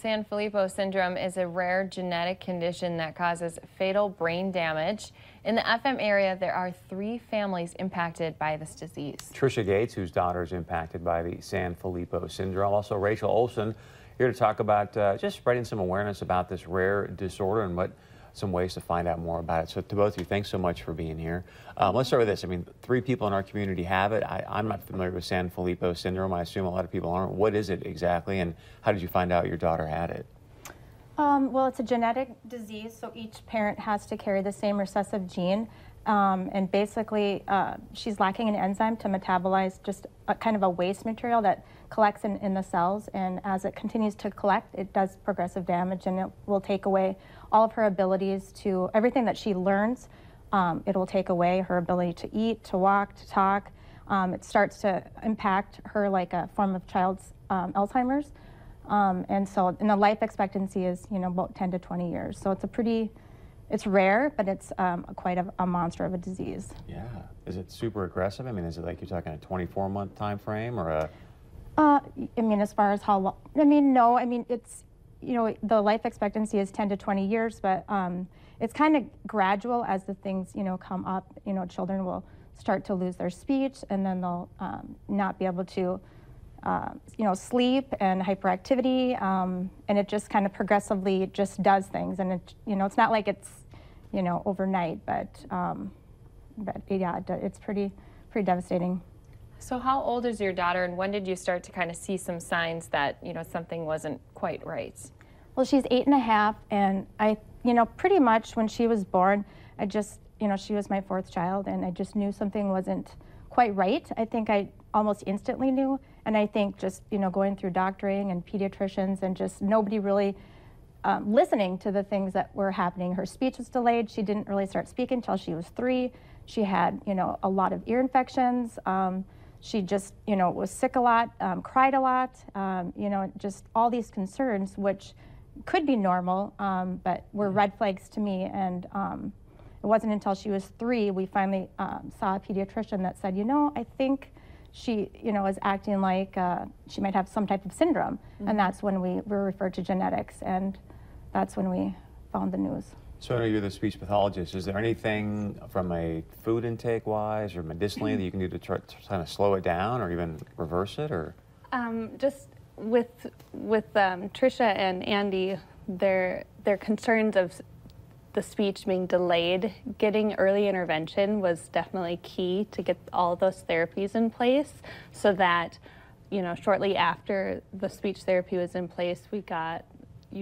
Sanfilippo syndrome is a rare genetic condition that causes fatal brain damage. In the FM area, there are 3 families impacted by this disease. Trisha Gates, whose daughter is impacted by the Sanfilippo syndrome. Also, Rachel Olson here to talk about just spreading some awareness about this rare disorder and some ways to find out more about it. So to both of you, thanks so much for being here. Let's start with this. I mean, 3 people in our community have it. I'm not familiar with Sanfilippo syndrome. I assume a lot of people aren't. What is it exactly, and how did you find out your daughter had it? Well, it's a genetic disease, so each parent has to carry the same recessive gene. And basically, she's lacking an enzyme to metabolize just a kind of a waste material that collects in the cells. And as it continues to collect, it does progressive damage, and it will take away all of her abilities to, everything that she learns, it will take away her ability to eat, to walk, to talk. It starts to impact her like a form of child's Alzheimer's. And the life expectancy is, about 10 to 20 years. So it's rare, but it's quite a monster of a disease. Yeah. Is it super aggressive? I mean, is it like you're talking a 24-month time frame or a? I mean, as far as how long, no, it's, the life expectancy is 10 to 20 years, but it's kind of gradual as the things, come up. Children will start to lose their speech, and then they'll not be able to sleep and hyperactivity, and it just kind of progressively just does things. And it, it's not like it's, overnight, but yeah, it's pretty devastating. So how old is your daughter, and when did you start to kind of see some signs that, something wasn't quite right? Well, she's 8.5, and I, pretty much when she was born, I just, she was my 4th child, and I just knew something wasn't quite right. I think I almost instantly knew, and I think just, going through doctoring and pediatricians and just nobody really listening to the things that were happening. Her speech was delayed. She didn't really start speaking until she was 3. She had, a lot of ear infections. She just, was sick a lot, cried a lot, just all these concerns, which could be normal, but were red flags to me. And it wasn't until she was 3 we finally saw a pediatrician that said, I think she, is acting like she might have some type of syndrome. And that's when we were referred to genetics, and that's when we found the news. So I know you're the speech pathologist. Is there anything from a food intake wise or medicinally that you can do to try to kind of slow it down or even reverse it, or? Just with Trisha and Andy, their concerns of the speech being delayed, getting early intervention was definitely key to get all those therapies in place, so that, shortly after the speech therapy was in place, you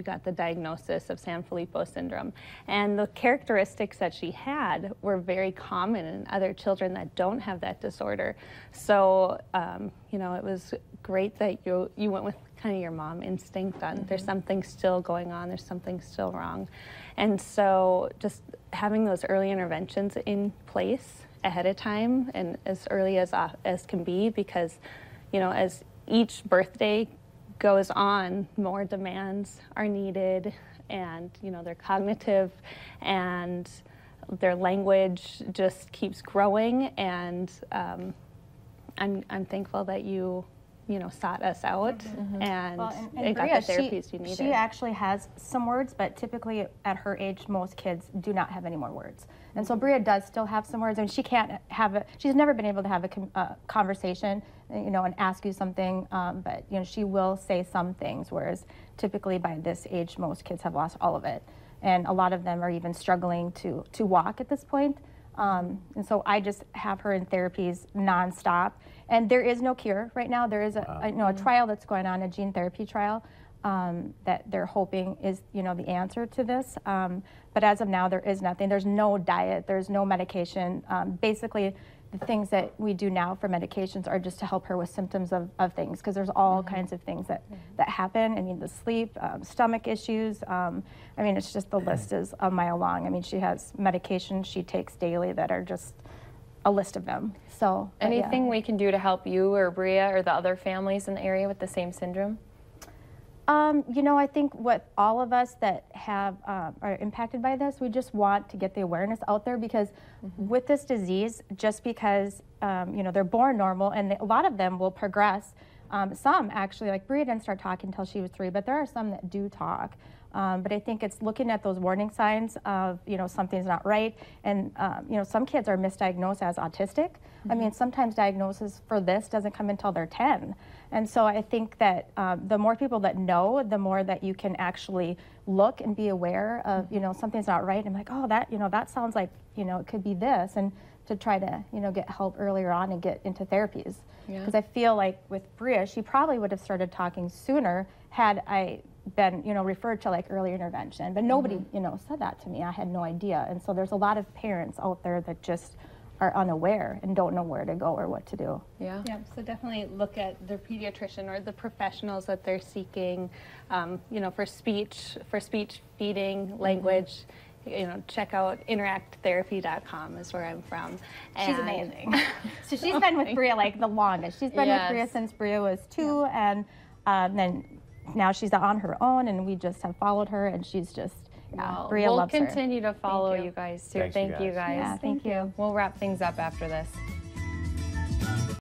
got the diagnosis of Sanfilippo syndrome. And the characteristics that she had were very common in other children that don't have that disorder. So, it was great that you went with kind of your mom instinct on there's something still going on, there's something still wrong. And so just having those early interventions in place ahead of time and as early as can be, because, as each birthday goes on, more demands are needed, and their cognitive and their language just keeps growing. And I'm thankful that you sought us out and got the therapies you needed. She actually has some words, but typically at her age, most kids do not have any more words. And so Bria does still have some words, and she can't have she's never been able to have a conversation, and ask you something, but she will say some things, whereas typically by this age, most kids have lost all of it. And a lot of them are even struggling to walk at this point. And so I just have her in therapies nonstop. And there is no cure right now. There is a trial that's going on, a gene therapy trial, that they're hoping is, the answer to this. But as of now, there is nothing. There's no diet. There's no medication. Basically, the things that we do now for medications are just to help her with symptoms of things, because there's all kinds of things that happen. The sleep, stomach issues. It's just, the list is a mile long. She has medications she takes daily that are just a list of them. So anything we can do to help you or Bria or the other families in the area with the same syndrome? I think what all of us that have are impacted by this, we just want to get the awareness out there, because with this disease, just because they're born normal, and a lot of them will progress Some actually, like Bria didn't start talking until she was 3, but there are some that do talk. But I think it's looking at those warning signs of, something's not right. And, some kids are misdiagnosed as autistic. I mean, sometimes diagnosis for this doesn't come until they're 10. And so I think that the more people that know, the more that you can actually look and be aware of, something's not right. I'm like, oh, that sounds like, it could be this. And to try to, get help earlier on and get into therapies. Because I feel like with Bria, she probably would have started talking sooner had I been, referred to like early intervention. But nobody, said that to me. I had no idea. And so there's a lot of parents out there that just are unaware and don't know where to go or what to do. Yeah, so definitely look at their pediatrician or the professionals that they're seeking, for speech feeding, language. Check out interacttherapy.com is where I'm from. And she's amazing. So she's been with Bria like the longest. She's been with Bria since Bria was 2, and then now she's on her own, and we just have followed her, and she's just, Bria loves her. We'll continue to follow you guys too. Thank you guys. Yeah, thank you. We'll wrap things up after this.